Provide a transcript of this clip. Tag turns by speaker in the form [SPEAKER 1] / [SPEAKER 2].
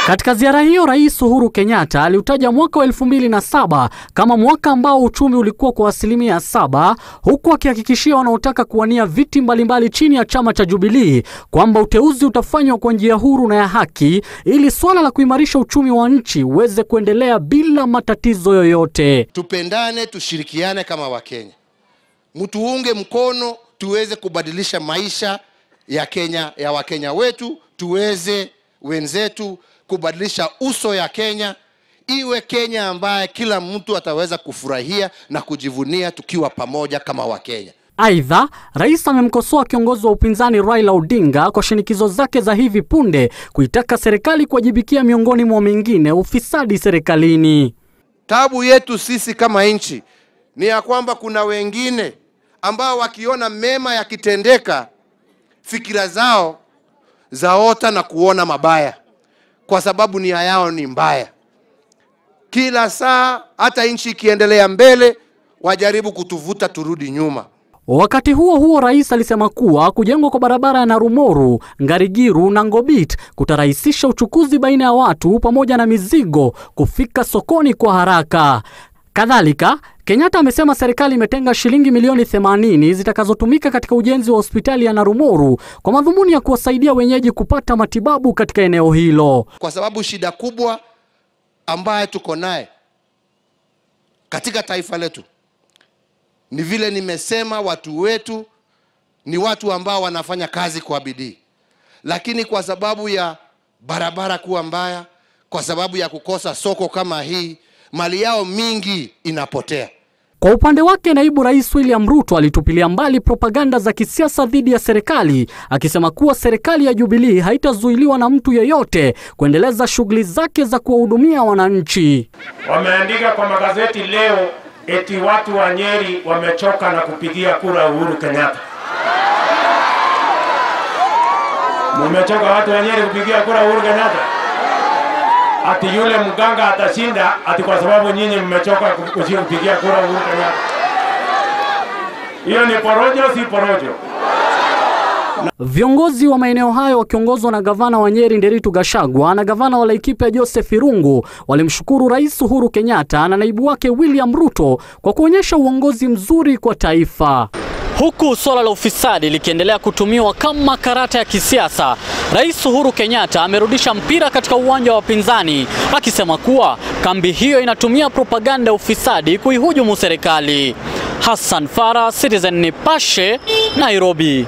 [SPEAKER 1] Katika ziara hiyo, Rais Uhuru Kenyatta aliutaja mwaka wa 2007 kama mwaka ambao uchumi ulikuwa kwa 7%, huku akihakikishia wanaotaka kuwania viti mbalimbali chini ya chama cha Jubilee kwamba uteuzi utafanywa kwa njia huru na ya haki ili swala la kuimarisha uchumi wa nchi uweze kuendelea bila matatizo yoyote.
[SPEAKER 2] Tupendane, tushirikiane kama Wakenya. Mtuunge mkono tuweze kubadilisha maisha ya Kenya, ya Wakenya wetu, tuweze wenzetu kubadilisha uso ya Kenya, iwe Kenya ambaye kila mtu ataweza kufurahia na kujivunia tukiwa pamoja kama Wakenya.
[SPEAKER 1] Aidha, rais amemkosoa kiongozi wa upinzani Raila Odinga kwa shinikizo zake za hivi punde kuitaka serikali kuwajibikia miongoni mwa mengine ufisadi serikalini.
[SPEAKER 2] Tabu yetu sisi kama nchi ni ya kwamba kuna wengine ambao wakiona mema yakitendeka, fikira zao zaota na kuona mabaya, kwa sababu nia yao ni mbaya. Kila saa hata nchi ikiendelea mbele wajaribu kutuvuta turudi nyuma.
[SPEAKER 1] Wakati huo huo, rais alisema kuwa kujengwa kwa barabara ya Narumoru, Ngarigiru na Ngobit kutarahisisha uchukuzi baina ya watu pamoja na mizigo kufika sokoni kwa haraka. Kadhalika, Kenyatta amesema serikali imetenga shilingi milioni 80 zitakazotumika katika ujenzi wa hospitali ya Narumoru kwa madhumuni ya kuwasaidia wenyeji kupata matibabu katika eneo hilo.
[SPEAKER 2] Kwa sababu shida kubwa ambaye tuko naye katika taifa letu ni vile nimesema, watu wetu ni watu ambao wanafanya kazi kwa bidii, lakini kwa sababu ya barabara kuwa mbaya, kwa sababu ya kukosa soko kama hii, mali yao mingi inapotea.
[SPEAKER 1] Kwa upande wake, naibu rais William Ruto alitupilia mbali propaganda za kisiasa dhidi ya serikali, akisema kuwa serikali ya Jubilee haitazuiliwa na mtu yeyote kuendeleza shughuli zake za kuwahudumia wananchi.
[SPEAKER 3] Wameandika kwa magazeti leo eti watu wa Nyeri wamechoka na kupigia kura Uhuru Kenyatta. Mumechoka watu wa Nyeri kupigia kura Uhuru Kenyatta? Ati yule mganga atashinda ati kwa sababu nyinyi mmechoka kupigia kura Uhuru Kenyatta. Hiyo ni porojo, si porojo?
[SPEAKER 1] Viongozi wa maeneo hayo wakiongozwa na gavana wa Nyeri Nderitu Gachagua na gavana wa Laikipia Joseph Irungu walimshukuru Rais Uhuru Kenyatta na naibu wake William Ruto kwa kuonyesha uongozi mzuri kwa taifa. Huku swala la ufisadi likiendelea kutumiwa kama karata ya kisiasa, Rais Uhuru Kenyatta amerudisha mpira katika uwanja wa wapinzani, akisema kuwa kambi hiyo inatumia propaganda ya ufisadi kuihujumu serikali. Hassan Farah, Citizen Nipashe, Nairobi.